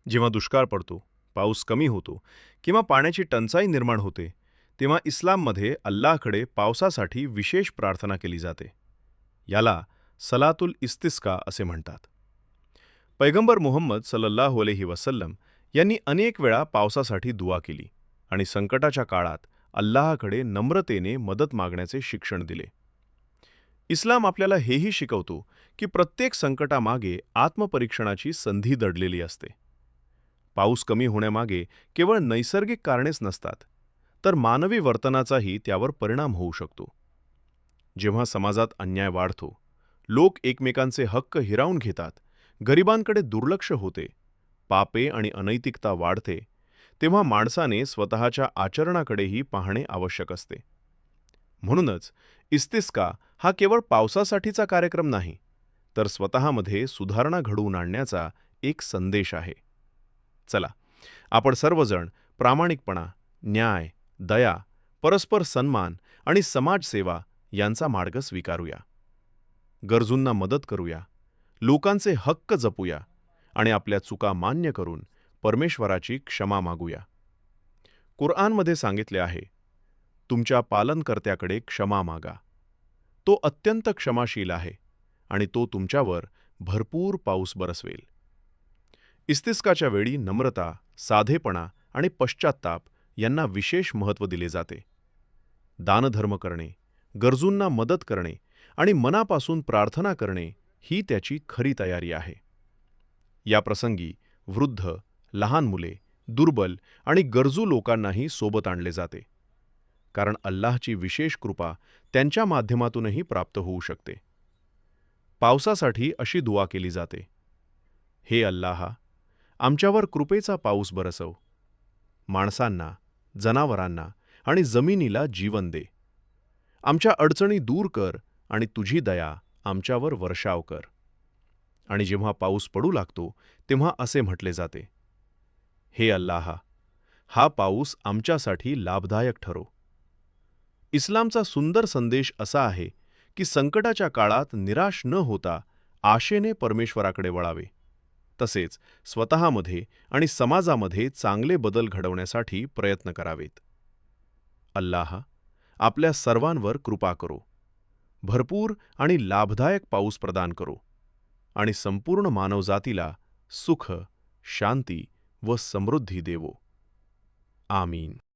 जेव्हा दुष्काळ पडतो, पाऊस कमी होतो किंवा पाण्याची टंचाई निर्माण होते, तेव्हा इस्लाममध्ये अल्लाहकडे पावसासाठी विशेष प्रार्थना केली जाते. याला सलातुल इस्तिस्का असे म्हणतात. पैगंबर मुहम्मद सल्लल्लाहु अलैहि वसल्लम यांनी अनेक वेळा पावसासाठी दुआ केली आणि संकटाच्या काळात अल्लाहकडे नम्रतेने मदत मागण्याचे शिक्षण दिले. इस्लाम आपल्याला हेही शिकवतो की प्रत्येक संकटामागे आत्मपरीक्षणाची संधी दडलेली असते. पाऊस कमी होण्यामागे केवळ नैसर्गिक कारणेच नसतात, तर मानवी वर्तनाचाही त्यावर परिणाम होऊ शकतो. जेव्हा समाजात अन्याय वाढतो, लोक एकमेकांचे हक्क हिरावून घेतात, गरिबांकडे दुर्लक्ष होते, पापे आणि अनैतिकता वाढते, तेव्हा माणसाने स्वतःच्या आचरणाकडेही पाहणे आवश्यक असते. म्हणूनच इस्तिस्का हा केवळ पावसासाठीचा कार्यक्रम नाही, तर स्वतःमध्ये सुधारणा घडवून आणण्याचा एक संदेश आहे. चला, आपण सर्वजण प्रामाणिकपणा, न्याय, दया, परस्पर सन्मान आणि समाजसेवा यांचा मार्ग स्वीकारूया. गरजूंना मदत करूया, लोकांचे हक्क जपूया आणि आपल्या चुका मान्य करून परमेश्वराची क्षमा मागूया. कुराणमध्ये सांगितले आहे, तुमच्या पालनकर्त्याकडे क्षमा मागा. तो अत्यंत क्षमाशील आहे आणि तो तुमच्यावर भरपूर पाऊस बरसवेल. इस्तिस्काच्या वेळी नम्रता, साधेपणा आणि पश्चात्ताप यांना विशेष महत्त्व दिले जाते. दानधर्म करणे, गरजूंना मदत करणे आणि मनापासून प्रार्थना करणे ही त्याची खरी तयारी आहे. या प्रसंगी वृद्ध, लहान मुले, दुर्बल आणि गरजू लोकांनाही सोबत आणले जाते, कारण अल्लाहची विशेष कृपा त्यांच्या माध्यमातूनही प्राप्त होऊ शकते. पावसासाठी अशी दुआ केली जाते, हे अल्लाह, आमच्यावर कृपेचा पाऊस बरसव. माणसांना, जनावरांना आणि जमिनीला जीवन दे. आमच्या अडचणी दूर कर आणि तुझी दया आमच्यावर वर्षाव कर. आणि जेव्हा पाऊस पडू लागतो, तेव्हा असे म्हटले जाते, हे अल्लाह, हा पाऊस आमच्यासाठी लाभदायक ठरो. इस्लामचा सुंदर संदेश असा आहे की संकटाच्या काळात निराश न होता आशेने परमेश्वराकडे वळावे, तसेच स्वतःमध्ये आणि समाजामध्ये चांगले बदल घडवण्यासाठी प्रयत्न करावेत. अल्लाह आपल्या सर्वांवर कृपा करो, भरपूर आणि लाभदायक पाऊस प्रदान करो आणि संपूर्ण मानवजातीला सुख, शांती व समृद्धी देवो. आमीन.